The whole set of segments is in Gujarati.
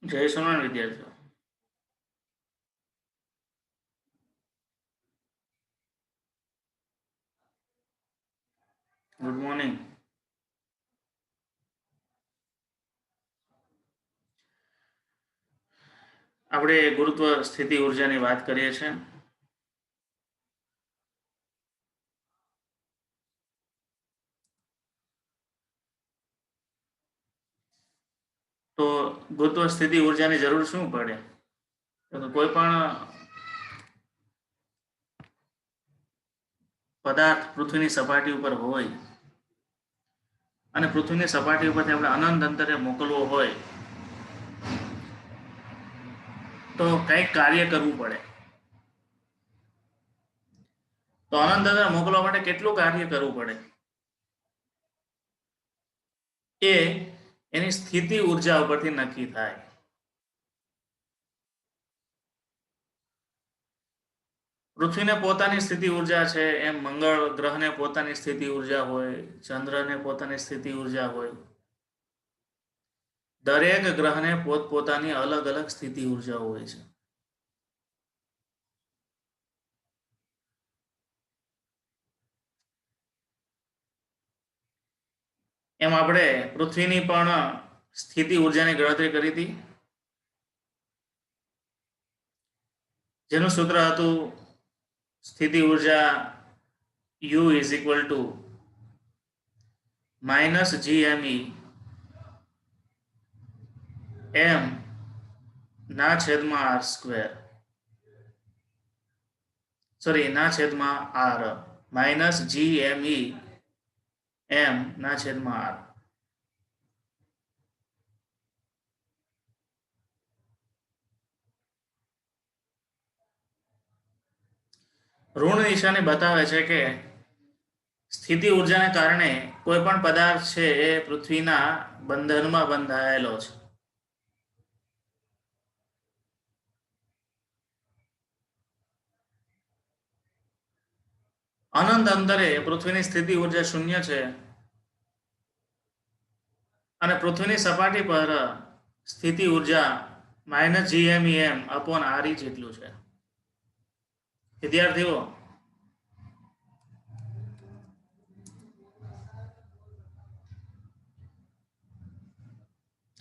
જય સોનાણ વિદ્યાર્થીઓ, ગુડ મોર્નિંગ. આપણે ગુરુત્વ સ્થિતિ ઉર્જાની વાત કરીએ છીએ. તો ગુરુત્વ સ્થિતિ ઉર્જાની જરૂર શું પડે? તો કોઈ પણ પદાર્થ પૃથ્વીની સપાટી ઉપર હોય અને પૃથ્વીની સપાટી ઉપરથી આપણે અનંત અંતરે મોકલવો હોય તો કંઈક કાર્ય કરવું પડે. તો અનંત અંતરે મોકલવા માટે કેટલું કાર્ય કરવું પડે એ એની સ્થિતિ ઉર્જા ઉપરથી નક્કી થાય. પૃથ્વીને પોતાની સ્થિતિ ઉર્જા છે, એમ મંગળ ગ્રહને પોતાની સ્થિતિ ઉર્જા હોય, ચંદ્રને પોતાની સ્થિતિ ઉર્જા હોય. દરેક ગ્રહને પોતપોતાની અલગ અલગ સ્થિતિ ઉર્જા હોય છે. એમ આપણે પૃથ્વીની પણ સ્થિતિ ઉર્જાની ગણતરી કરી હતી, જેનું સૂત્ર હતું સ્થિતિ ઉર્જા U is equal two -GME m ના છેદમાં r સ્ક્વેર, સોરી ના છેદમાં r, -GME m ના છેદમાં r. ઋણ નિશાની બતાવે છે કે સ્થિતિ ઉર્જાને કારણે કોઈ પણ પદાર્થ છે એ પૃથ્વીના બંધનમાં બંધાયેલો છે. અનંત અંતરે પૃથ્વીની સ્થિતિ ઉર્જા 0 છે અને પૃથ્વીની સપાટી પર સ્થિતિ ઉર્જા -GMEm/RE જેટલું છે. વિદ્યાર્થીઓ,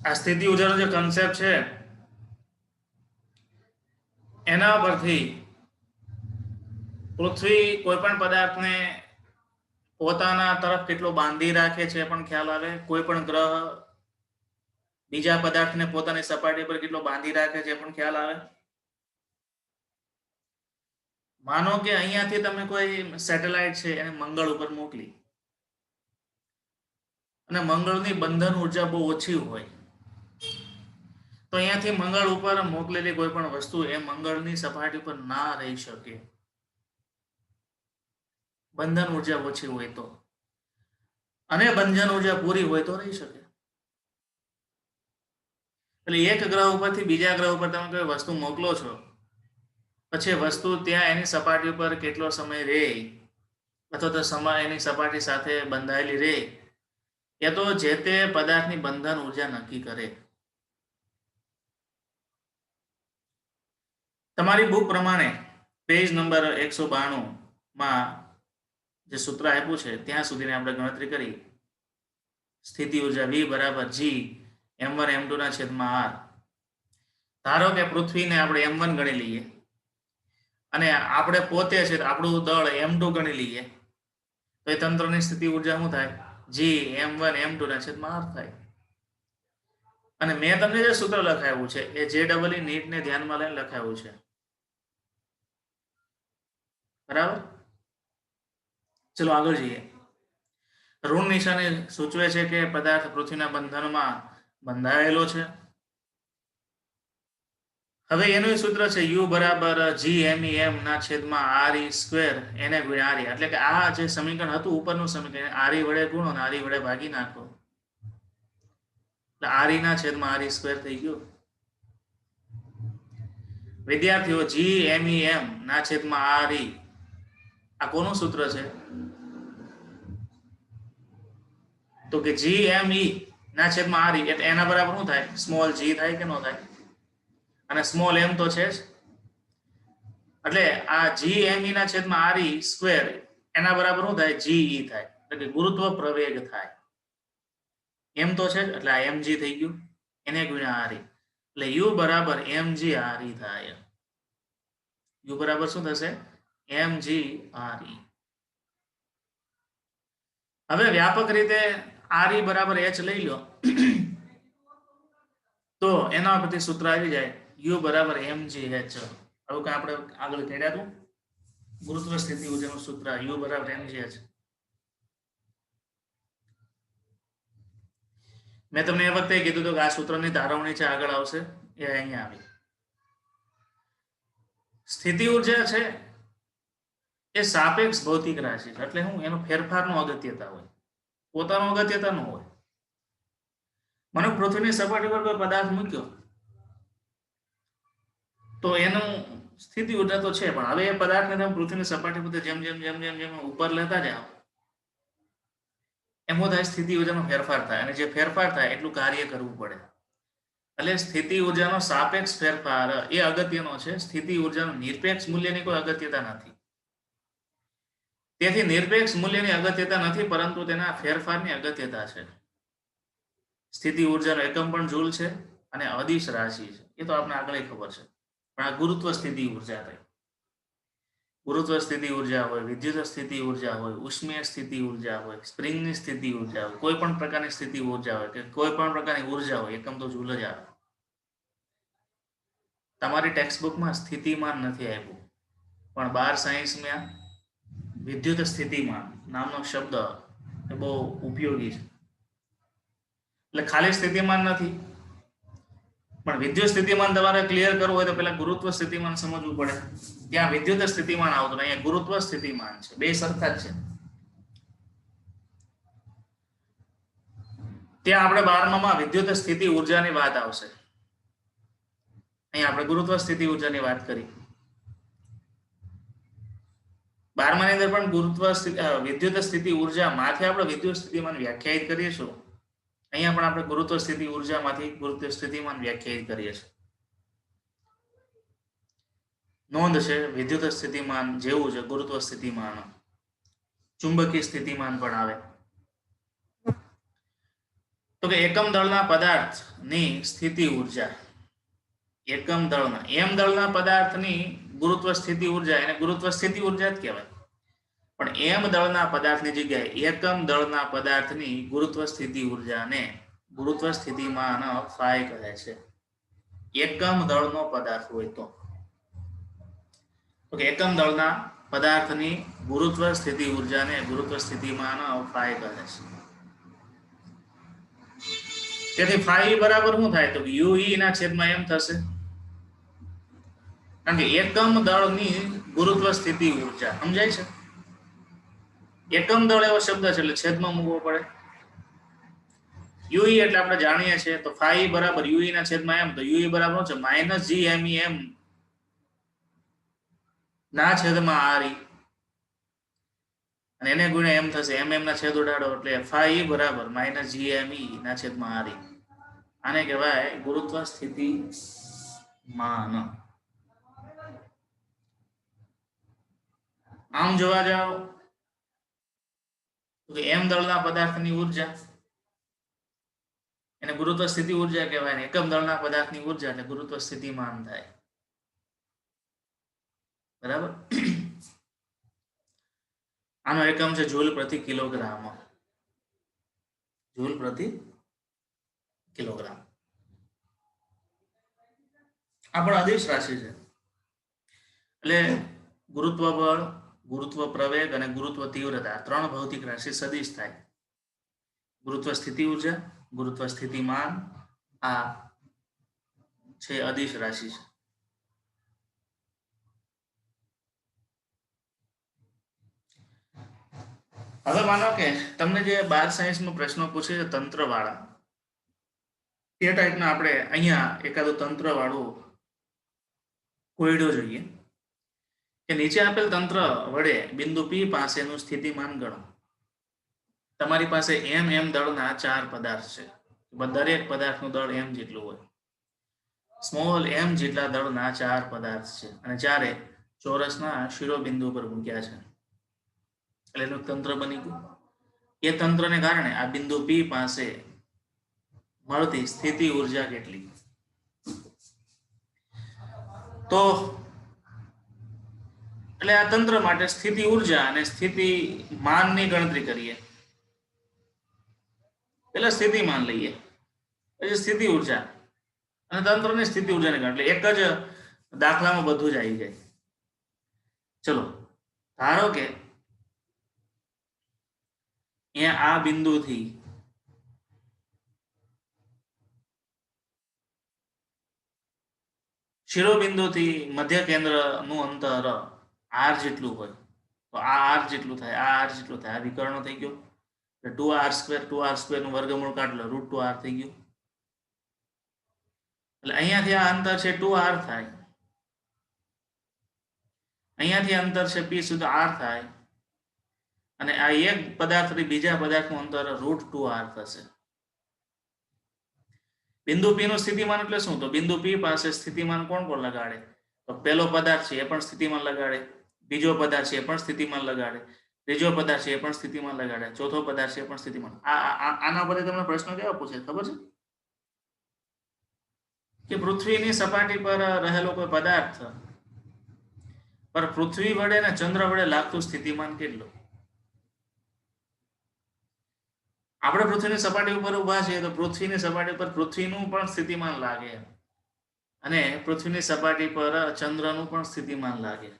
આ સ્થિતિ ઉર્જાનો જે કન્સેપ્ટ છે એના પરથી પૃથ્વી કોઈ પણ પદાર્થને પોતાના તરફ કેટલો બાંધી રાખે છે પણ ખ્યાલ આવે. કોઈ પણ ગ્રહ બીજા પદાર્થને પોતાની સપાટી પર કેટલો બાંધી રાખે છે પણ ખ્યાલ આવે. માનો કે અહીંયાથી તમે કોઈ સેટેલાઇટ છે એને મંગળ ઉપર મોકલી અને મંગળની બંધન ઉર્જા બહુ ઓછી હોય, તો અહીંયાથી મંગળ ઉપર મોકલેલી કોઈ પણ વસ્તુ એ મંગળની સપાટી પર ના રહી શકે. બંધન ઉર્જા ઓછી હોય તો, અને બંધન ઉર્જા પૂરી હોય તો રહી શકે. એટલે એક ગ્રહ ઉપરથી બીજા ગ્રહ ઉપર તમે કોઈ વસ્તુ મોકલો છો, પછી વસ્તુ ત્યાં એની સપાટી ઉપર કેટલો સમય રહે અથવા તો સમય એની સપાટી સાથે બંધાયેલી રહે એ તો જે તે પદાર્થની બંધન ઉર્જા નક્કી કરે. તમારી બુક પ્રમાણે પેજ નંબર 192 જે સૂત્ર આપ્યું છે ત્યાં સુધીની આપણે ગણતરી કરી. સ્થિતિ ઉર્જા V = G(m1m2/r). ધારો કે પૃથ્વીને આપણે m1 ગણી લઈએ અને આપણે પોતે છે આપણું દળ m2 ગણી લઈએ, તો એ તંત્રની સ્થિતિ ઉર્જા શું થાય? G(m1m2/r) થાય. અને મેં તમને જે સૂત્ર લખાવ્યું છે એ JEE નીટને ધ્યાનમાં લઈને લખાવ્યું છે, બરાબર? ચલો આગળ જઈએ. ઋણ નિશાની સૂચવે છે કે પદાર્થ પૃથ્વીના બંધનમાં બંધાયેલો છે. હવે એનું સૂત્ર છે U = GMEm/RE², એને ગુણ્યા RE. એટલે કે આ જે સમીકરણ હતું ઉપરનું સમીકરણ RE વડે ગુણો અને RE વડે ભાગી નાખો, એટલે RE/RE² થઈ ગયું. વિદ્યાર્થીઓ, GMEm/RE આ કોનું સૂત્ર છે? તો કે GME/RE ના છેદમાં આર એટલે એના બરાબર શું થાય? સ્મોલ જી થાય કે ન થાય? અને સ્મોલ એમ તો છે જ, એટલે આ જી એમ ઈ ના છેદમાં આર ઈ સ્ક્વેર એના બરાબર શું થાય? જી ઈ થાય, એટલે કે ગુરુત્વ પ્રવેગ થાય. એમ તો છે જ, એટલે આ એમ જી થઈ ગયું, એને ગુણ્યા આર ઈ, એટલે યુ બરાબર એમ જી આર ઈ થાય. યુ બરાબર શું થશે? એમ જી આર ઈ. હવે વ્યાપક રીતે આર ઈ બરાબર એચ લઈ લો તો એના પરથી સૂત્ર આવી જાય યુ બરાબર એમ જી એચ. હવે કે આપણે આગળ કર્યા હતું ગુરુત્વ સ્થિતિ ઊર્જાનું સૂત્ર યુ બરાબર એમ જી એચ. મેં તમને એ વખતે કીધું હતું કે આ સૂત્રની તારવણી છે આગળ આવશે, એ અહીંયા આવી. સ્થિતિ ઊર્જા છે એ સાપેક્ષ ભૌતિક રાશિ છે, એટલે હું એનો ફેરફારનો અગત્યતા હોય, પોતાનો અગત્યતા ન હોય. મને પૃથ્વીની સપાટી પર કોઈ પદાર્થ મૂક્યો તો એનું સ્થિતિ ઊર્જા તો છે, પણ હવે એ પદાર્થને તમે પૃથ્વીની સપાટી પર જેમ જેમ જેમ જેમ જેમ ઉપર લેતા જાઓ એમ થાય સ્થિતિ ઊર્જાનો ફેરફાર થાય, અને જે ફેરફાર થાય એટલું કાર્ય કરવું પડે. એટલે સ્થિતિ ઊર્જાનો સાપેક્ષ ફેરફાર એ અગત્યનો છે. સ્થિતિ ઊર્જાનું નિરપેક્ષ મૂલ્યની કોઈ અગત્યતા નથી. તેથી નિરપેક્ષ મૂલ્યની અગત્યતા નથી, પરંતુ તેના ફેરફારની અગત્યતા છે. સ્થિતિ ઊર્જાનો એકમ પણ જૂલ છે અને અદિશ રાશિ છે, એ તો આપણે આગળ ખબર છે. પણ આ ગુરુત્વ સ્થિતિ ઊર્જા થઈ. ગુરુત્વ સ્થિતિ ઊર્જા હોય, વિદ્યુત સ્થિતિ ઊર્જા હોય, ઉષ્મીય સ્થિતિ ઊર્જા હોય, સ્પ્રિંગની સ્થિતિ ઊર્જા હોય, કોઈ પણ પ્રકારની સ્થિતિ ઊર્જા હોય કે કોઈ પણ પ્રકારની ઊર્જા હોય, એકમ તો જૂલ જ આવે. તમારી ટેક્સ્ટબુકમાં સ્થિતિમાન નથી આપ્યું, પણ 12 સાયન્સમાં વિદ્યુત સ્થિતિમાન નામનો શબ્દ એ બહુ ઉપયોગી છે. એટલે ખાલી સ્થિતિમાન નથી, પણ વિદ્યુત સ્થિતિમાન તમારે ક્લિયર કરવું હોય તો પેલા ગુરુત્વ સ્થિતિમાન સમજવું પડે. ત્યાં વિદ્યુત સ્થિતિમાન આવતું, અહીંયા ગુરુત્વ સ્થિતિમાન છે, બે સરખા જ છે. ત્યાં આપણે 12માં વિદ્યુત સ્થિતિ ઊર્જાની વાત આવશે, અહીંયા આપણે ગુરુત્વ સ્થિતિ ઊર્જાની વાત કરી. 12માની અંદર પણ ગુરુત્વ વિદ્યુત સ્થિતિ ઊર્જામાંથી આપણે વિદ્યુત સ્થિતિમાન વ્યાખ્યાયિત કરીશું. અહીંયા પણ આપણે ગુરુત્વ સ્થિતિ ઊર્જામાંથી ગુરુત્વ સ્થિતિમાન વ્યાખ્યાયિત કરીએ છીએ. નોંધ છે વિદ્યુત સ્થિતિમાન જેવું છે ગુરુત્વ સ્થિતિમાન. ચુંબકીય સ્થિતિમાન પણ આવે. તો કે એકમ દળના પદાર્થની સ્થિતિ ઊર્જા, એકમ દળના એમ દળના પદાર્થની ગુરુત્વ સ્થિતિ ઊર્જા એને ગુરુત્વ સ્થિતિ ઊર્જા જ કહેવાય. પણ એમ દળના પદાર્થની જગ્યાએ એકમ દળના પદાર્થની ગુરુત્વ સ્થિતિ ઊર્જાને ગુરુત્વ સ્થિતિમાન ફાઈ કહે છે. એકમ દળનો પદાર્થ હોય તો એકમ દળના પદાર્થની ગુરુત્વ સ્થિતિ ઊર્જાને ગુરુત્વ સ્થિતિમાન ફાઈ કહે છે. તેથી ફાઈ બરાબર શું થાય તો યુ ઈ ના છેદમાં એમ થશે, કારણ કે એકમ દળની ગુરુત્વ સ્થિતિ ઊર્જા સમજાય છે. એકમ દળ એવો શબ્દ છે એટલે છેદમાં મૂકવો પડે. યુઈ એટલે આપણે જાણીએ છીએ તો ફાઈ બરાબર યુઈ ના છેદમાં એમ, તો યુઈ બરાબર છે માઇનસ જી એમ ઈ એમ ના છેદમાં આર ઈ, અને એને ગુણ્યા એમ થશે, એમ એમ ના છેદ ઉડાડો એટલે ફાઈ બરાબર માઇનસ જી એમ ઈ ના છેદમાં આર ઈ. આને કહેવાય ગુરુત્વ સ્થિતિમાન. આમ જોવા જાઓ તો એમ દળના પદાર્થની ઊર્જા એને ગુરુત્વ સ્થિતિ ઊર્જા કહેવાય, ને એકમ દળના પદાર્થની ઊર્જા એટલે ગુરુત્વ સ્થિતિમાન થાય. બરાબર. આનો એકમ છે જૂલ પ્રતિ કિલોગ્રામ. જૂલ પ્રતિ કિલોગ્રામ. આ પણ અદિશ રાશિ છે. એટલે ગુરુત્વ બળ, ગુરુત્વ પ્રવેગ અને ગુરુત્વ તીવ્રતા ત્રણ ભૌતિક રાશિ સદિશ થાય. ગુરુત્વ સ્થિતિ ઊર્જા, ગુરુત્વ સ્થિતિમાન આ છે અદિશ રાશિ છે. હવે માનો કે તમને જે 12 સાયન્સમાં પ્રશ્નો પૂછે છે તંત્ર વાળા, તે ટાઈપના આપણે અહીંયા એકાદું તંત્ર વાળું કોયડો જોઈએ કે નીચે આપેલ તંત્ર વડે બિંદુ P પાસેનું સ્થિતિમાન ગણો. તમારી પાસે એમ દળના 4 પદાર્થ છે. દરેક પદાર્થનું દળ m જેટલું હોય. સ્મોલ m જેટલા દળના 4 પદાર્થ છે અને ચારે ચોરસના શિરોબિંદુ પર મૂક્યા છે. એટલે એનું તંત્ર બની ગયું. એ તંત્રને કારણે આ બિંદુ P પાસે મળતી સ્થિતિ ઉર્જા કેટલી? તો એટલે આ તંત્ર માટે સ્થિતિ ઉર્જા અને સ્થિતિમાનની ગણતરી કરીએ. એટલે સ્થિતિમાન લઈએ, પછી સ્થિતિ ઉર્જા અને તંત્રની સ્થિતિ ઉર્જાની ગણતરી. એક જ દાખલામાં બધું જ આવી જાય. ચલો, ધારો કે અહીંયા આ બિંદુથી શિરોબિંદુથી મધ્ય કેન્દ્રનું અંતર r જેટલું હોય તો આ r જેટલું થાય, આ r જેટલું થાય. આ વિકર્ણ થઈ ગયો. 2r² નું વર્ગમૂળ કાઢલો, √2r થઈ ગયું. એટલે અહીંયાથી આ અંતર છે 2r થાય, અહીંયાથી અંતર છે p સુધી r થાય, અને આ એક પદાર્થથી બીજા પદાર્થનું અંતર √2r થશે. બિંદુ P નું સ્થિતિમાન એટલે શું? તો બિંદુ P પાસે સ્થિતિમાન કોણ કોણ લગાડે? તો પહેલો પદાર્થ છે એ પણ સ્થિતિમાન લગાડે, બીજો પદાર્થ છે એ પણ સ્થિતિમાન લગાડે, ત્રીજો પદાર્થ છે એ પણ સ્થિતિમાન લગાડે, ચોથો પદાર્થ છે એ પણ સ્થિતિમાન. આના પરથી તમને પ્રશ્ન કેવા પૂછે ખબર છે? કે પૃથ્વીની સપાટી પર રહેલો કોઈ પદાર્થ પર પૃથ્વી વડે ને ચંદ્ર વડે લાગતું સ્થિતિમાન કેટલું? આપણે પૃથ્વીની સપાટી ઉપર ઉભા છીએ તો પૃથ્વીની સપાટી પર પૃથ્વીનું પણ સ્થિતિમાન લાગે અને પૃથ્વીની સપાટી પર ચંદ્રનું પણ સ્થિતિમાન લાગે.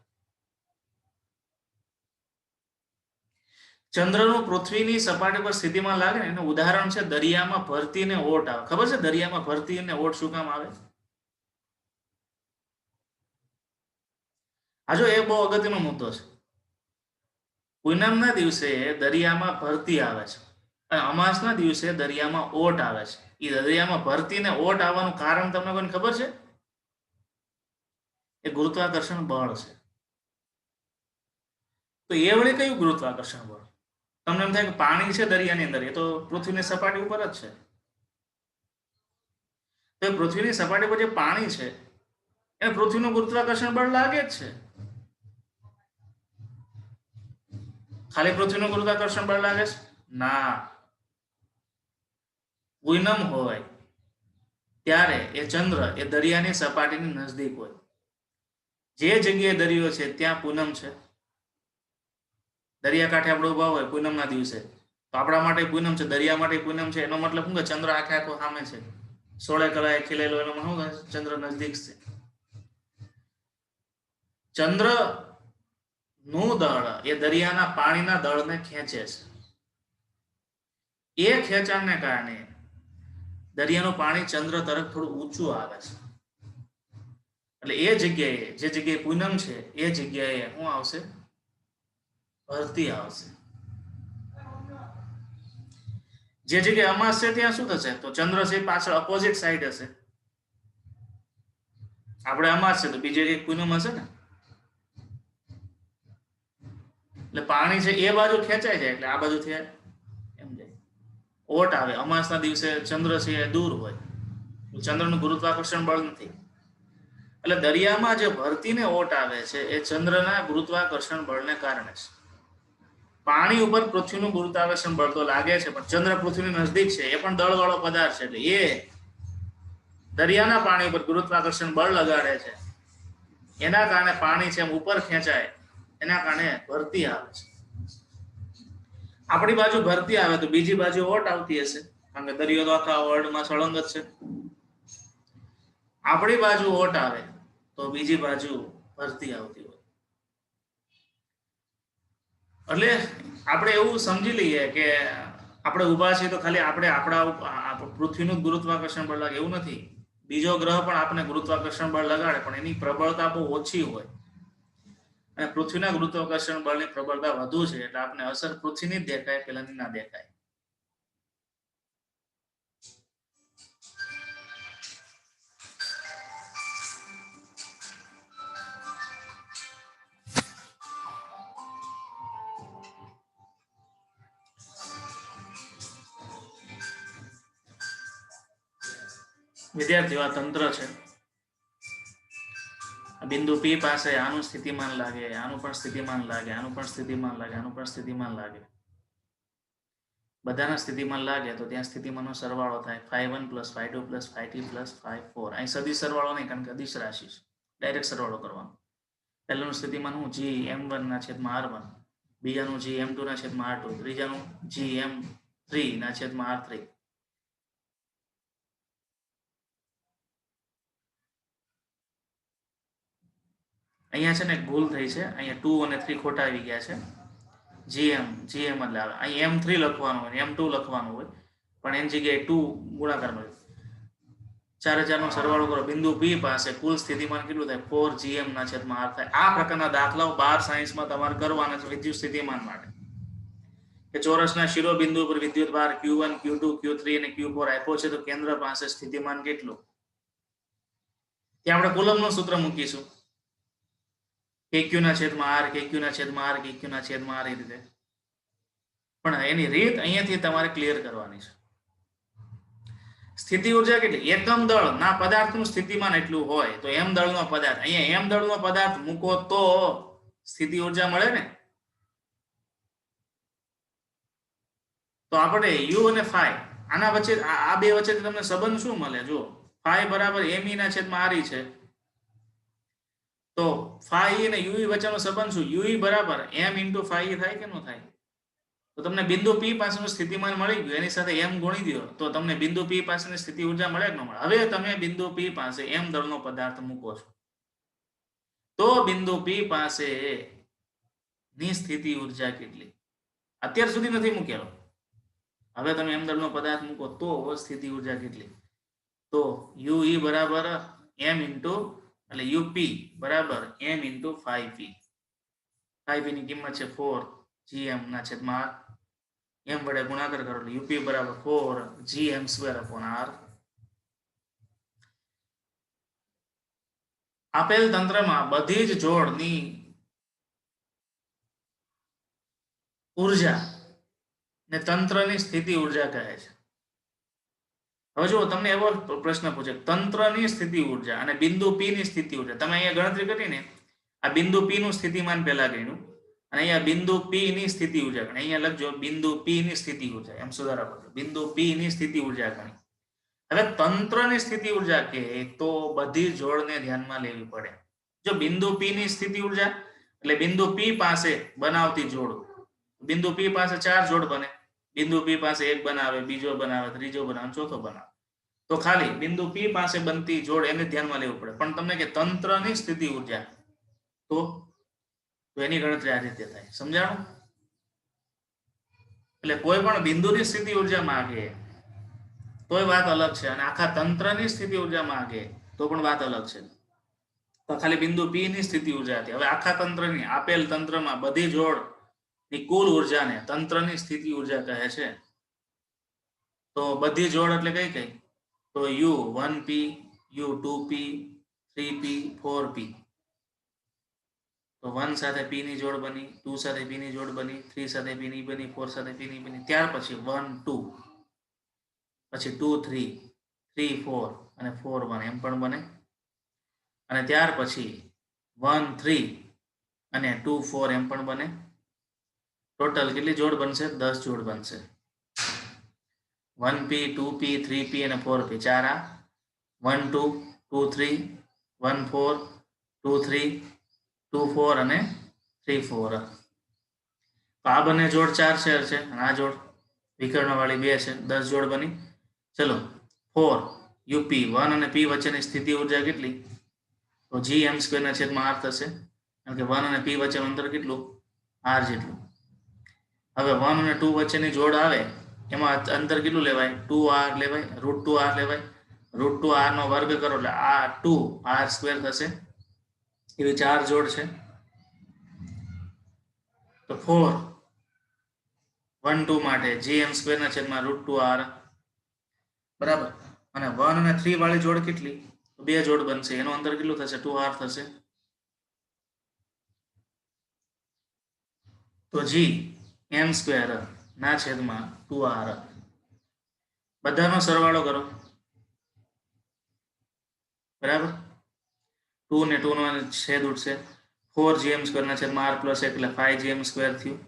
ચંદ્રનું પૃથ્વીની સપાટી પર સ્થિતિમાન લાગે ને એનું ઉદાહરણ છે દરિયામાં ભરતી ને ઓટ આવે. ખબર છે દરિયામાં ભરતી ને ઓટ શું કામ આવે? આ જો એ બહુ અગત્યનો મુદ્દો છે. પૂનમના દિવસે દરિયામાં ભરતી આવે છે અને અમાસના દિવસે દરિયામાં ઓટ આવે છે. એ દરિયામાં ભરતી ને ઓટ આવવાનું કારણ તમને કોઈને ખબર છે? એ ગુરુત્વાકર્ષણ બળ છે. તો એ વળી કયું ગુરુત્વાકર્ષણ બળ? તમને એમ થાય કે પાણી છે દરિયાની અંદર, એ તો પૃથ્વીની સપાટી ઉપર જ છે. તો પૃથ્વીની સપાટી પર જે પાણી છે એને પૃથ્વીનું ગુરુત્વાકર્ષણ બળ લાગે જ છે. ખાલી પૃથ્વીનું ગુરુત્વાકર્ષણ બળ લાગે છે? ના. પૂનમ હોય ત્યારે એ ચંદ્ર એ દરિયાની સપાટીની નજદીક હોય. જે જગ્યાએ દરિયો છે ત્યાં પૂનમ છે. દરિયાકાંઠે આપણે ઉભા હોય પૂનમના દિવસે તો આપણા માટે પૂનમ છે, દરિયા માટે પૂનમ છે. એનો મતલબ શું કે ચંદ્ર આખે આખો સામે છે, 16 કલાએ ખીલેલો. એનો શું ચંદ્ર નજદીક છે. ચંદ્ર નું દળ એ દરિયાના પાણીના દળને ખેંચે છે. એ ખેંચાણને કારણે દરિયાનું પાણી ચંદ્ર તરફ થોડું ઊંચું આવે છે. એટલે એ જગ્યાએ જે જગ્યાએ પૂનમ છે એ જગ્યાએ શું આવશે? ભરતી આવશે. જે જગ્યાએ અમાસ છે ત્યાં શું થશે? તો ચંદ્ર છે પાછળ અપોઝિટ સાઈડ હશે. આપણે અમાસ છે તો બીજી જગ્યાએ પૂનમ હશે ને, એટલે પાણી છે એ બાજુ ખેંચાઈ જાય એટલે આ બાજુથી એમ જાય ઓટ આવે. અમાસના દિવસે ચંદ્ર છે એ દૂર હોય, ચંદ્રનું ગુરુત્વાકર્ષણ બળ નથી. એટલે દરિયામાં જે ભરતીને ઓટ આવે છે એ ચંદ્રના ગુરુત્વાકર્ષણ બળને કારણે છે. પાણી ઉપર પૃથ્વીનું ગુરુત્વાકર્ષણ બળ તો લાગે છે પણ ચંદ્ર પૃથ્વીની નજદીક છે, એ પણ દળવાળો પદાર્થ છે એટલે એ દરિયાના પાણી ઉપર ગુરુત્વાકર્ષણ બળ લગાડે છે. એના કારણે પાણી છે એમ ઉપર ખેંચાય, એના કારણે ભરતી આવે છે. આપણી બાજુ ભરતી આવે તો બીજી બાજુ ઓટ આવતી હશે, કારણ કે દરિયો તો આખા વર્લ્ડમાં સળંગ જ છે. આપણી બાજુ ઓટ આવે તો બીજી બાજુ ભરતી આવતી હોય. એટલે આપણે એવું સમજી લઈએ કે આપણે ઊભા છીએ તો ખાલી આપણા પૃથ્વીનું ગુરુત્વાકર્ષણ બળ લાગે એવું નથી. બીજો ગ્રહ પણ આપણે ગુરુત્વાકર્ષણ બળ લગાડે પણ એની પ્રબળતા બહુ ઓછી હોય અને પૃથ્વીના ગુરુત્વાકર્ષણ બળની પ્રબળતા વધુ છે એટલે આપણે અસર પૃથ્વીની જ દેખાય, પેલાની ના દેખાય. વિદ્યાર્થીઓ આ તંત્ર છે. બિંદુ P પાસે આનું સ્થિતિમાન લાગે, આનું પણ સ્થિતિમાન લાગે, આનું પણ સ્થિતિમાન લાગે, આનું પણ સ્થિતિમાન લાગે. બધાના સ્થિતિમાન લાગે તો ત્યાં સ્થિતિમાનનો સરવાળો થાય phi1 + phi2 + phi3 + phi4. અહીં સદિશ સરવાળો નહીં, કારણ કે અદિશ રાશિ છે. ડાયરેક્ટ સરવાળો કરવાનો. પહેલાનું સ્થિતિમાન હું Gm1/r1, બીજાનું Gm2/r2, ત્રીજાનું Gm3/r3. અહીંયા છે ને ભૂલ થઈ છે, અહીંયા 2 અને 3 ખોટા આવી ગયા છે. gm એટલે આવે અહીં m3 લખવાનું હોય, m2 લખવાનું હોય, પણ એની જગ્યાએ 2 ગુણાકાર મળે. 4 નો સરવાળો કરો, બિંદુ P પાસે કુલ સ્થિતિમાન કેટલું થાય? 4gm/r થાય. આ પ્રકારના દાખલાઓ 12 સાયન્સમાં તમારે કરવાના છે વિદ્યુત સ્થિતિમાન માટે. કે ચોરસના શિરોબિંદુ પર વિદ્યુત ભાર Q1, Q2, Q3 અને Q4 આપ્યો છે, તો કેન્દ્ર પાસે સ્થિતિમાન કેટલું? ત્યાં આપણે કુલમનું સૂત્ર મૂકીશું. KQ/r, KQ/r, KQ/r એ રીતે. પણ એની રીત અહીંયાથી તમારે ક્લિયર કરવાની છે. સ્થિતિ ઊર્જા કેટલી? એકમ દળ ના પદાર્થનું સ્થિતિમાન એટલું હોય તો m દળનો પદાર્થ, અહીંયા m દળનો પદાર્થ મૂકો તો સ્થિતિ ઊર્જા મળે ને. તો આપણે u અને phi આના વચ્ચે, આ બે વચ્ચે તમને સંબંધ શું મળે? જો phi બરાબર me/re છે, તો phi અને ue વચ્ચેનો સંબંધ શું? ue બરાબર m * phi થાય કે ન થાય? તો તમને બિંદુ P પાસેનું સ્થિતિમાન મળી ગયું, એની સાથે m ગુણી દો તો તમને બિંદુ P પાસેની સ્થિતિ ઊર્જા મળે કે ન મળે? હવે તમે બિંદુ P પાસે m દળનો પદાર્થ મૂકો છો, તો બિંદુ P પાસે ની સ્થિતિ ઊર્જા કેટલી? અત્યાર સુધી નથી મૂકેલો, હવે તમે m દળનો પદાર્થ મૂકો તો સ્થિતિ ઊર્જા કેટલી? તો ue બરાબર m into, એટલે up બરાબર m into phi p. phi p ની કિંમત છે 4gm/r. m વડે ગુણાકાર કરો એટલે up બરાબર 4gm²/r. આપેલ તંત્રમાં બધી જ જોડની ઉર્જા ને તંત્રની સ્થિતિ ઊર્જા કહે છે. હવે જો તમને એવો પ્રશ્ન પૂછે, તંત્રની સ્થિતિ ઊર્જા અને બિંદુ P ની સ્થિતિ ઊર્જા, તમે અહીંયા ગણતરી કરીને આ બિંદુ P નું સ્થિતિમાન પહેલા ગણ્યું અને અહીંયા બિંદુ P ની સ્થિતિ ઊર્જા ગણી. અહીંયા લખજો બિંદુ P ની સ્થિતિ ઊર્જા, એમ સુધારા કરજો, બિંદુ P ની સ્થિતિ ઊર્જા ગણી. હવે તંત્રની સ્થિતિ ઊર્જા કે તો બધી જોડને ધ્યાનમાં લેવી પડે. જો બિંદુ P ની સ્થિતિ ઊર્જા એટલે બિંદુ P પાસે બનાવતી જોડ, બિંદુ P પાસે 4 જોડ બને, બિંદુ P પાસે 1 બનાવે, બીજો બનાવે, ત્રીજો બનાવે, ચોથો બનાવે, તો ખાલી બિંદુ P પાસે બનતી જોડ એને ધ્યાનમાં લેવું પડે. પણ તમને કે તંત્રની સ્થિતિ ઊર્જા, તો એની ગણતરી આ રીતે થાય. સમજાણું? એટલે કોઈ પણ બિંદુની સ્થિતિ ઊર્જા માંગે તોય વાત અલગ છે, અને આખા તંત્રની સ્થિતિ ઊર્જા માંગે તો પણ વાત અલગ છે. તો ખાલી બિંદુ P ની સ્થિતિ ઊર્જા હતી. હવે આખા તંત્રની, આપેલ તંત્રમાં બધી જોડ ની કુલ ઊર્જાને તંત્રની સ્થિતિ ઊર્જા કહે છે. તો બધી જોડ એટલે કઈ કઈ? તો u1p, u2p, 3p, 4p. તો 1 સાથે p ની જોડ બની, 2 સાથે p ની જોડ બની, 3 સાથે p ની બની, 4 સાથે p ની બની. ત્યાર પછી 1 2, પછી 2 3, 3 4 અને 4 1 એમ પણ બને. અને ત્યાર પછી 1 3 અને 2 4 એમ પણ બને. ટોટલ કેટલી જોડ બનશે? 10 જોડ બનશે. 1p, 2p, 3p અને 4p, 4 આ 1 2, 2 3, 1 4, 2 3, 2 4 અને 3 4. તો આ બંને જોડ 4 શેર છે અને આ જોડ વિકર્ણવાળી 2 છે, 10 જોડ બની. ચલો 4 up 1 અને p વચ્ચેની સ્થિતિ ઊર્જા કેટલી? તો gm²/r થશે, કારણ કે 1 અને p વચ્ચેનું અંતર કેટલું? r જેટલું. હવે 1 અને 2 વચ્ચેની જોડ આવે એમાં અંતર કેટલું લેવાય? 2r લેવાય, √2r લેવાય. √2r નો વર્ગ કરો એટલે આ 2r² થશે. એવી 4 જોડ છે. તો 4 1 2 માટે gm²/√2r બરાબર. અને 1 અને 3 વાળી જોડ કેટલી? 2 જોડ બનશે, એનું અંતર કેટલું થશે? 2r થશે. તો gm²/2r બધાનો સરવાળો કરો. બરાબર 2 ને 2 નો છેદ ઉડશે 4gm² ના છેદમાં r + 1 એટલે 5gm² થયું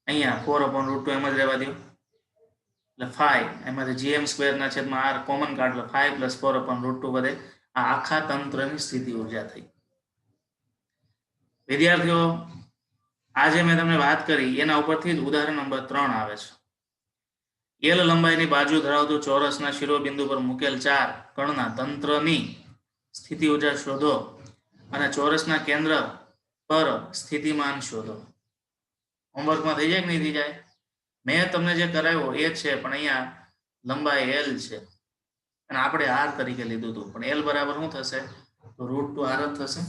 અહીંયા 4/√2 એમ જ રહેવા દો એટલે 5 એમાંથી gm² ના છેદમાં r કોમન કાઢ એટલે 5 + 4/√2 વધે આ આખા તંત્રની સ્થિતિ ઊર્જા થઈ વિદ્યાર્થીઓ આજે મેં તમને વાત કરી એના ઉપરથી જ ઉદાહરણ નંબર 3 આવે છે L લંબાઈની બાજુ ધરાવતું ચોરસના શિરોબિંદુ પર મૂકેલ 4 કણના તંત્રની સ્થિતિ ઊર્જા શોધો અને ચોરસના કેન્દ્ર પર સ્થિતિમાન શોધો હોમવર્કમાં થઈ જાય કે નહીં થઈ જાય મેં તમને જે કરાવ્યો એ છે પણ અહીંયા લંબાઈ L છે અને આપણે r તરીકે લીધું હતું પણ L બરાબર શું થશે તો √2r જ થશે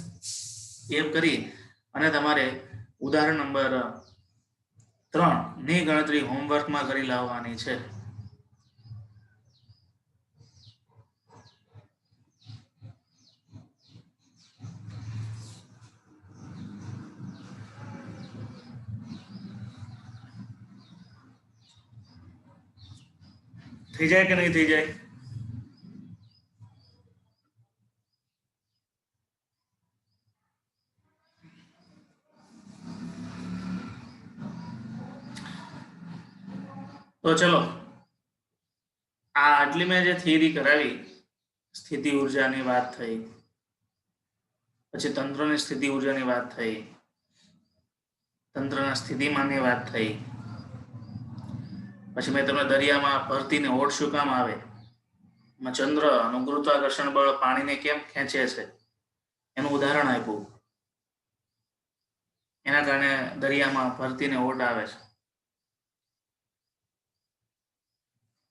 એમ કરી અને તમારે ઉદાહરણ નંબર 3 ની ગણતરી હોમવર્કમાં કરી લાવવાની છે થઈ જાય કે નહીં થઈ જાય તો ચલો આ આટલી મેં જે થિયરી કરાવી સ્થિતિ ઊર્જાની વાત થઈ પછી તંત્રની સ્થિતિ ઊર્જાની વાત થઈ તંત્રના સ્થિતિમાનની વાત થઈ પછી મેં તમને દરિયામાં ભરતીને ઓટ શું કામ આવે ચંદ્રનું ગુરુત્વાકર્ષણ બળ પાણીને કેમ ખેંચે છે એનું ઉદાહરણ આપ્યું એના કારણે દરિયામાં ભરતીને ઓટ આવે છે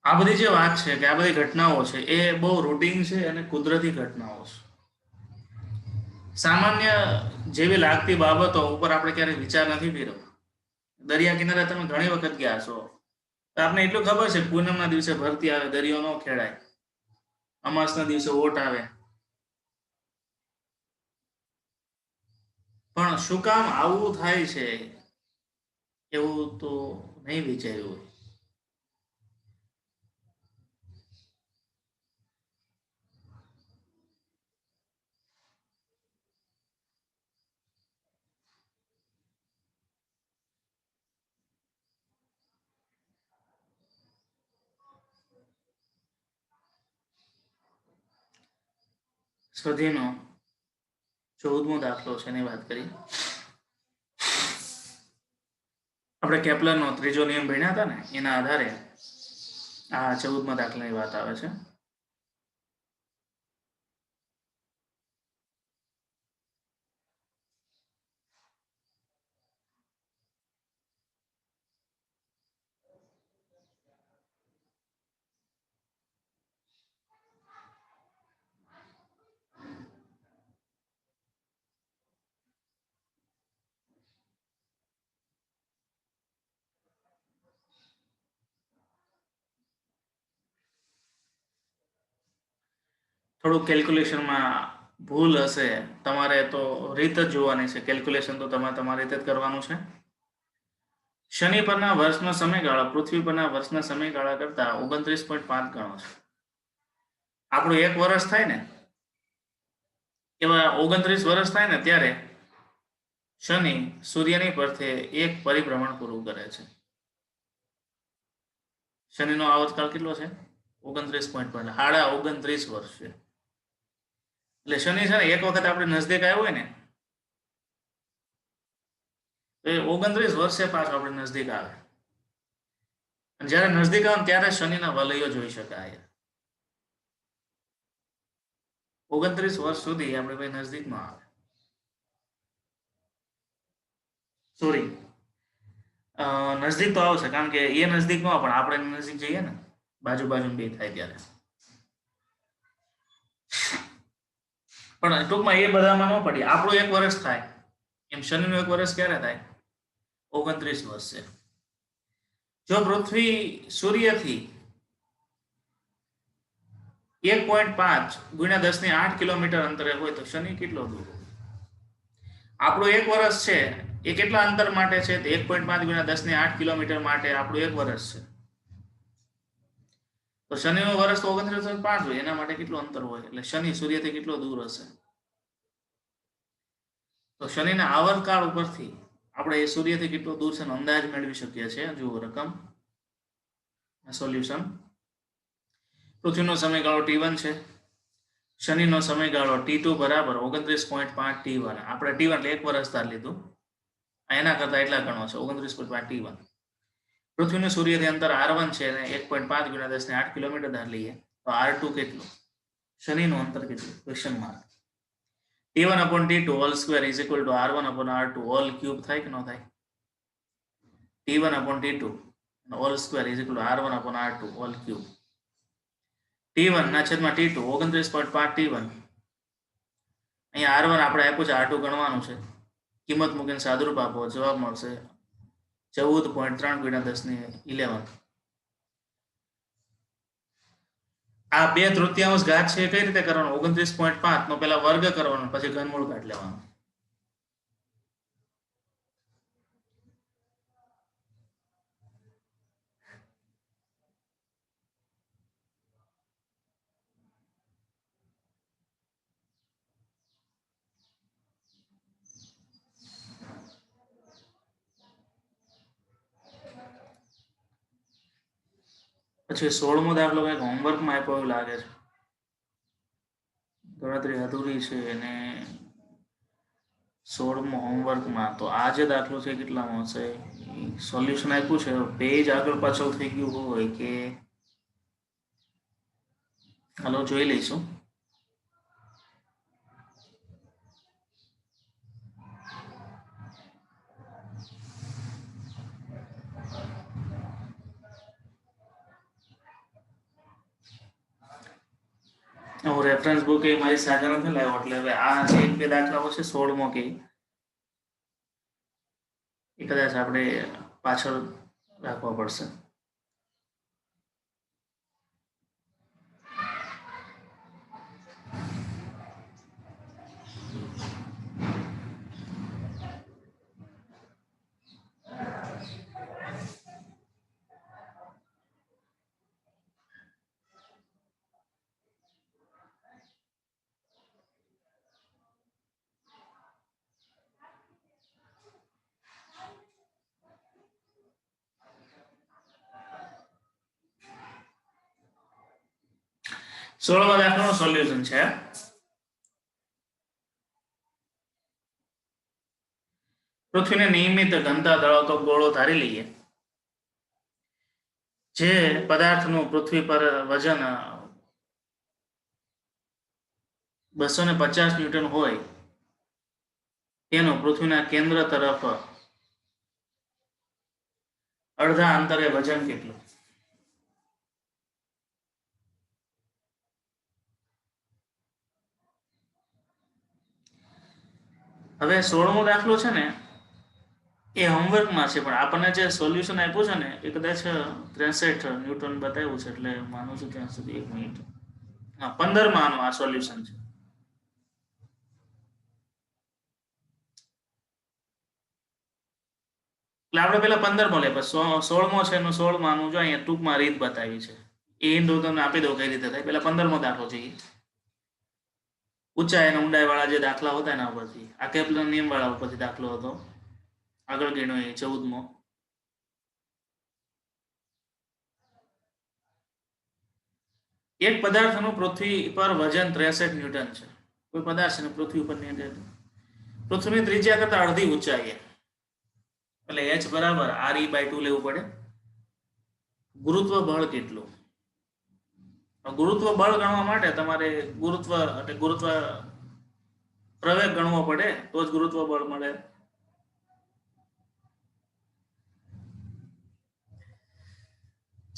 આ બધી જે વાત છે કે આ બધી ઘટનાઓ છે એ બહુ રૂટીન છે અને કુદરતી ઘટનાઓ છે સામાન્ય જેવી લાગતી બાબતો ઉપર આપણે ક્યારેય વિચાર નથી કર્યો દરિયા કિનારે તમે ઘણી વખત ગયા છો તો આપને એટલું ખબર છે પૂનમના દિવસે ભરતી આવે દરિયો ન ખેડાય અમાસના દિવસે ઓટ આવે પણ શું કામ આવું થાય છે એવું તો નહીં વિચાર્યું સ્વાધ્યાયનો 14મો દાખલો છે એની વાત કરી આપણે કેપ્લરનો ત્રીજો નિયમ ભણ્યા હતા ને એના આધારે આ 14મા દાખલાની વાત આવે છે થોડું કેલ્ક્યુલેશનમાં ભૂલ હશે તમારે તો રીત જ જોવાની છે કેલ્ક્યુલેશન તો તમારી રીતે જ કરવાનું છે શનિ પરના વર્ષનો સમયગાળો પૃથ્વી પરના વર્ષના સમયગાળા કરતા 29.5 ગણો છે આપણું 1 વર્ષ થાય ને એવા 29 વર્ષ થાય ને ત્યારે શનિ સૂર્યની ફરતે એક પરિભ્રમણ પૂરું કરે છે શનિનો આવર્તકાળ કેટલો છે 29.5 સાડા 29 વર્ષ છે એટલે શનિ છે ને એક વખત આપણે નજદીક આવ્યો હોય ને તો 29 વર્ષે પાછો આપણે નજદીક આવે અને જ્યારે નજદીક આવે ત્યારે શનિના વલયો જોઈ શકાય 29 વર્ષ સુધી આપણે ભાઈ નજદીકમાં આવે સોરી નજદીક તો આવશે કારણ કે એ નજદીક ન પણ આપણે નજીક જઈએ ને બાજુ બે થાય ત્યારે પણ ટૂંકમાં એ બધામાં ન પડી આપણું 1 વર્ષ થાય એમ શનિનું 1 વર્ષ ક્યારે થાય 29 વર્ષ છે જો પૃથ્વી સૂર્યથી 1.5 ગુણ્યા 10⁸ કિલોમીટર અંતરે હોય તો શનિ કેટલો દૂર આપણું 1 વર્ષ છે એ કેટલા અંતર માટે છે તો 1.5 ગુણ્યા 10⁸ કિલોમીટર માટે આપણું 1 વર્ષ છે તો શનિનું વર્ષ તો 29.5 હોય, એના માટે કેટલું અંતર હોય, એટલે શનિ સૂર્યથી કેટલો દૂર હશે? તો શનિના આવર્તકાળ ઉપરથી આપણે એ સૂર્યથી કેટલો દૂર છે અંદાજ મેળવી શકીએ છીએ. જુઓ રકમ, સોલ્યુશન. પૃથ્વીનો સમયગાળો T1 છે, શનિનો સમયગાળો T2 બરાબર 29.5 T1. આપણે T1 એટલે 1 વર્ષ ધાર લીધું, એના કરતા એટલા ગણો છે 29.5 T1. પૃથ્વીનું સૂર્યથી અંતર R1 છે અને 1.5 × 10⁸ કિલોમીટર ધાર લઈએ તો R2 કેટલું? શનિનું અંતર કેટલું? Question mark. T1/T2 whole square is equal to R1/R2 whole cube થાય કે ન થાય? T1/T2 whole square is equal to R1/R2 whole cube. T1/T2 29.5 T1. અહીંયા R1 આપણે આપ્યું છે, R2 ગણવાનું છે. કિંમત મૂકીને સાદુરૂપ આપો, જવાબ મળશે 14.3 × 10⁻11. આ 2/3 ઘાત છે કઈ રીતે કરવાનો? 29.5 નો પેલા વર્ગ કરવાનો, પછી ઘનમૂળ કાઢી લેવાનું. પછી 16મો દાખલો કંઈક હોમવર્કમાં આપ્યો એવું લાગે છે, ગણતરી અધૂરી છે અને 16મો હોમવર્કમાં. તો આ જે દાખલો છે કેટલામાં હશે? સોલ્યુશન આપ્યું છે, પેજ આગળ પાછળ થઈ ગયું હોય કે હાલો જોઈ લઈશું. હું રેફરન્સ બુક એ મારી સાથે નથી લાવ્યો, એટલે હવે આ જે 1-2 દાખલાઓ છે 16મો કે એ કદાચ આપણે પાછળ રાખવા પડશે. સોળમા દાખલાનું સોલ્યુશન છે. પૃથ્વીને નિયમિત ઘનતા ધરાવતો ગોળો ધારી લઈએ, જે પદાર્થનું પૃથ્વી પર વજન 250 ન્યૂટન હોય, તેનું પૃથ્વીના કેન્દ્ર તરફ અડધા અંતરે વજન કેટલું? હવે 16મો દાખલો છે ને એ હોમવર્કમાં છે, પણ આપણને જે સોલ્યુશન આપ્યું છે ને એ કદાચ 63 ન્યૂટન બતાવ્યું છે, એટલે માનું છું ત્યાં સુધી 1 મિનિટ. હા, 15માનું આ સોલ્યુશન છે. એટલે આપણે પેલા 15મો લે, પછી 16મો છે એનું 16માનું જો અહીંયા ટૂંકમાં રીત બતાવી છે, એ હિન્દ તમને આપી દઉં કઈ રીતે થાય. પેલા 15મો દાખલો જોઈએ, ઊંચાઈ અને ઊંડાઈ વાળા જે દાખલા હોતા એના ઉપરથી. આ કેપ્લરના નિયમ વાળા ઉપરથી દાખલો હતો. આગળ ગણ્યો એ 14મો. એક પદાર્થનું પૃથ્વી પર વજન 63 ન્યૂટન છે. કોઈ પદાર્થ છે પૃથ્વી ઉપર પૃથ્વીની ત્રિજ્યા કરતા અડધી ઊંચાઈ, એટલે h બરાબર re/2 લેવું પડે. ગુરુત્વ બળ કેટલું? ગુરુત્વ બળ ગણવા માટે તમારે ગુરુત્વ પ્રવેગ ગણવો પડે, તો જ ગુરુત્વ બળ મળે.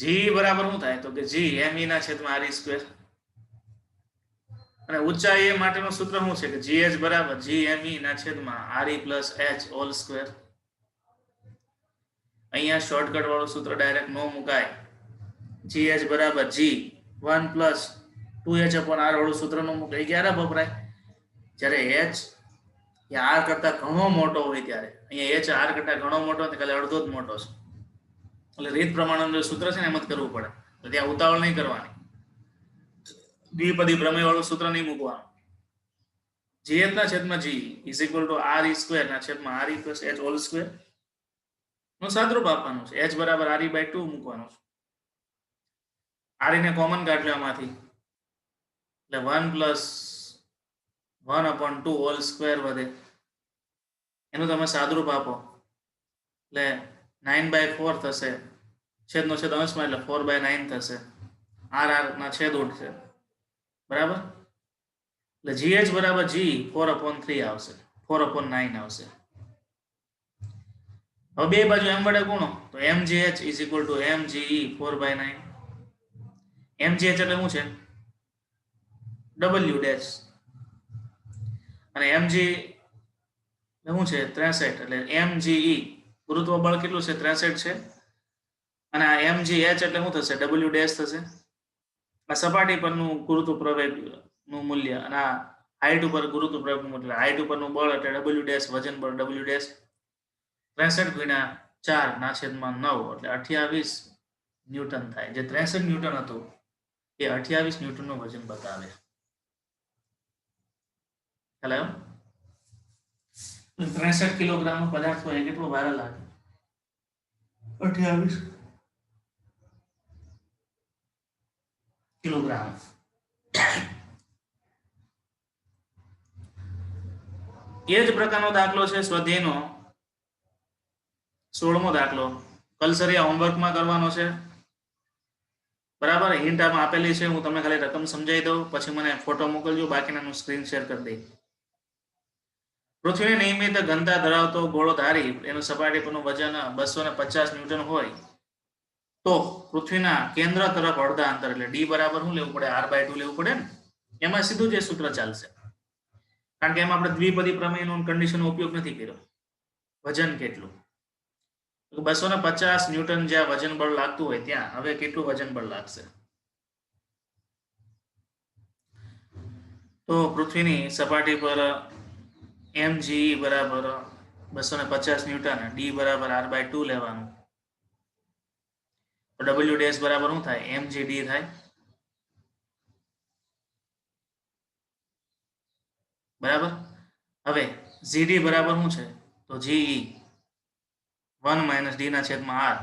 g બરાબર શું થાય? તો કે g me/re². અને ઊંચાઈ માટેનું સૂત્ર શું છે કે gh બરાબર g me/re+h². અહીંયા શોર્ટકટ વાળું સૂત્ર ડાયરેક્ટ નો મુકાય. gh બરાબર g1 + 2h/r વાળું સૂત્ર નો મુકાય. ક્યારે વપરાય? જ્યારે h એ r કરતા ઘણો મોટો હોય ત્યારે. અહીંયા h r કરતા ઘણો મોટો હોય, ખાલી અડધો જ મોટો છે, એટલે રીત પ્રમાણેનું સૂત્ર છે ને એમ જ કરવું પડે. તો ત્યાં ઉતાવળ નહીં કરવાની, દ્વિપદી પ્રમેય વાળું સૂત્ર નહીં મૂકવાનું. gh ના છેદમાં g is equal two re square ના છેદમાં re plus h whole square નું સાદરૂપ આપવાનું છે. h બરાબર re બાય 2 મૂકવાનું છે. re ને કોમન કાઢ લેવામાંથી એટલે 1 પ્લસ 1/2 હોલ સ્ક્વેર વધે, એનું તમે સાદરૂપ આપો એટલે 9/4 થશે, છેદનો છેદ અંશમાં એટલે 4/9 થશે, r ના છેદ ઉડશે, બરાબર. એટલે gh બરાબર g 4/3 આવશે, 4/9 આવશે. હવે બે બાજુ m વડે ગુણો તો mgh is equal two mge 4/9. mgh એટલે શું છે? w ડેશ, અને mg શું છે? 63, એટલે mge ગુરુત્વ બળ કેટલું છે? 63 છે. અને આ mgh એટલે શું થશે? w ડેશ થશે. આ સપાટી પરનું ગુરુત્વ પ્રવેગ નું મૂલ્ય અને આ હાઈટ ઉપર ગુરુત્વ પ્રવેગ નું મૂલ્ય, હાઈટ ઉપરનું બળ એટલે w ડેશ, વજન બળ w ડેશ. 63 ગુણ્યા 4 ના છેદમાં 9 એટલે 28 ન્યૂટન થાય. જે 63 ન્યૂટન હતું એ 28 ન્યૂટનનું વજન બતાવે. ખ્યાલ આવ્યો? 63 કિલોગ્રામ નો પદાર્થ હોય કેટલો ભારે લાગે? 28 કિલોગ્રામ. એ જ પ્રકારનો દાખલો છે સ્વાધ્યાયનો 16મો દાખલો. કલસરિયા હોમવર્કમાં કરવાનો છે, બરાબર. હિન્ટ આમાં આપેલી છે, હું તમને ખાલી રકમ સમજાવી દઉં, પછી મને ફોટો મોકલજો, બાકીનાનું સ્ક્રીન શેર કરી દઈ. પૃથ્વીની નિયમિત ઘનતા ધરાવતો ગોળો ધારી એનું સપાટી પરનું વજન 250 ન્યૂટન હોય તો પૃથ્વીના કેન્દ્ર તરફ અડધા અંતર એટલે d બરાબર શું લેવું પડે? r/2 લેવું પડે ને. એમાં સીધું જ સૂત્ર ચાલશે, કારણ કે એમાં આપણે દ્વિપદી પ્રમેયનો કન્ડિશનનો ઉપયોગ નથી કર્યો. વજન કેટલું? 250 ન્યૂટન જ્યાં વજન બળ લાગતું હોય ત્યાં હવે કેટલું વજન બળ લાગશે? તો પૃથ્વીની સપાટી પર mge બરાબર 250 ન્યૂટન, d બરાબર r/2 લેવાનું. તો w ડેશ બરાબર શું થાય? mgd થાય, બરાબર. હવે gd બરાબર શું છે? તો ge 1 - d ના છેદમાં r,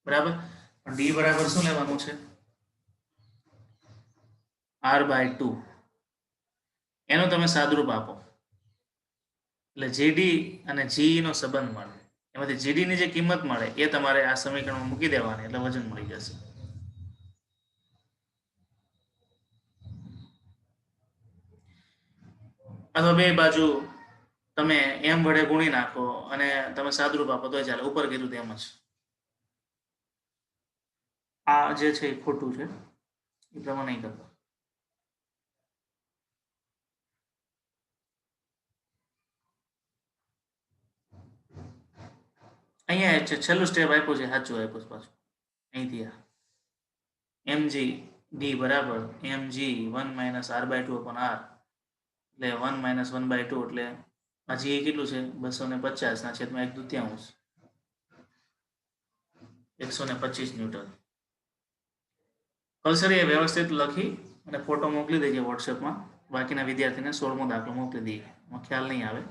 બરાબર. d બરાબર શું લેવાનું છે? r/2. એનો તમે સાદરૂપ આપો એટલે gd અને ge નો સંબંધ મળે. એમાંથી gd ની જે કિંમત મળે એ તમારે આ સમીકરણમાં મૂકી દેવાની એટલે વજન મળી જશે. અથવા બે બાજુ તમે m વડે ગુણી નાખો અને તમે સાદરૂપ આપો તો ચાલે. ઉપર કીધું તેમ જ. આ જે છે એ ખોટું છે, એ પ્રમાણે નહીં કરતા. અહીંયા છે છેલ્લું સ્ટેપ આપ્યું છે, સાચું આપ્યું છે પાછું અહીંથી. આ mg d બરાબર mg 1 - r/2 upon r એટલે 1 - 1/2 એટલે આ g કેટલું છે? 250 ના છેદમાં 1/2 125 ન્યૂટન. કલસરીએ વ્યવસ્થિત લખી અને ફોટો મોકલી દેજે વોટ્સએપમાં. બાકીના વિદ્યાર્થીને 16મો દાખલો મોકલી દઈએ, એમાં ખ્યાલ નહીં આવે.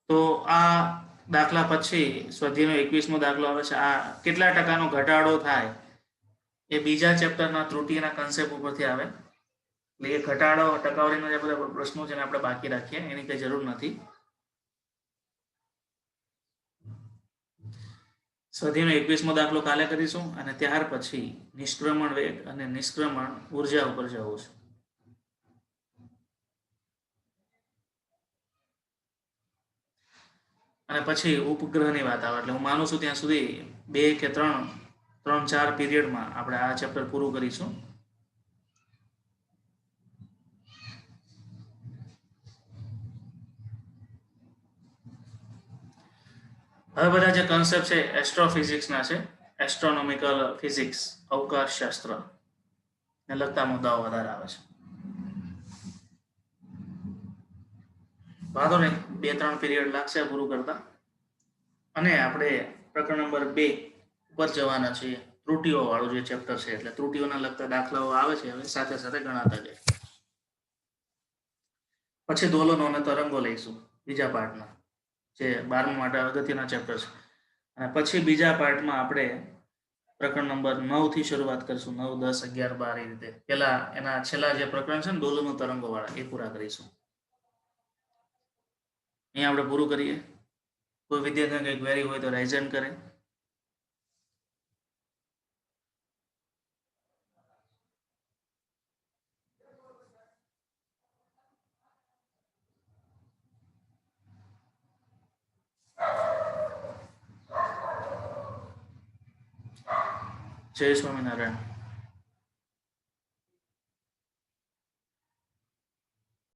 તો આ દાખલા પછી સ્વાધ્યાયનો 21મો દાખલો આવે છે. આ કેટલા ટકાનો ઘટાડો થાય એ બીજા ચેપ્ટરના ત્રુટિના કન્સેપ્ટ ઉપરથી આવે. એટલે એ ઘટાડો ટકાવારીના જે બધા પ્રશ્નો છે ને આપણે બાકી રાખીએ, એની કઈ જરૂર નથી. સ્વાધ્યાયનો 21મો દાખલો કાલે કરીશું અને ત્યાર પછી નિષ્ક્રમણ વેગ અને નિષ્ક્રમણ ઉર્જા ઉપર જવું છે. અને પછી ઉપગ્રહની વાત આવે એટલે હું માનું છું ત્યાં સુધી 2 કે 3-4 પીરિયડમાં આપણે આ ચેપ્ટર પૂરું કરીશું. હવે બધા જે કન્સેપ્ટ છે એસ્ટ્રોફિઝિક્સના છે. એસ્ટ્રોનોમિકલ ફિઝિક્સ, અવકાશ શાસ્ત્ર ને લગતા મુદ્દાઓ વધારે આવે છે. વાંધો નહીં, 2-3 પીરિયડ લાગશે પૂરું કરતા. અને આપણે પ્રકરણ નંબર 2 ઉપર જવાના છીએ. ત્રુટીઓ વાળું જે ચેપ્ટર છે, એટલે ત્રુટીઓના લગતા દાખલાઓ આવે છે હવે સાથે સાથે ગણાતા જાય. પછી દોલનો અને તરંગો લઈશું બીજા પાર્ટમાં, જે 12મા માટે અગત્યના ચેપ્ટર છે. અને પછી બીજા પાર્ટમાં આપણે પ્રકરણ નંબર 9 થી શરૂઆત કરીશું. 9, 10, 11, 12 એ રીતે. પેલા એના છેલ્લા જે પ્રકરણ છે ને દોલનો તરંગો વાળા, એ પૂરા કરીશું. અહીંયા આપણે પૂરું કરીએ. કોઈ વિદ્યાર્થીને કંઈ ક્વેરી હોય તો રાઇઝન કરે. જય સ્વામિનારાયણ.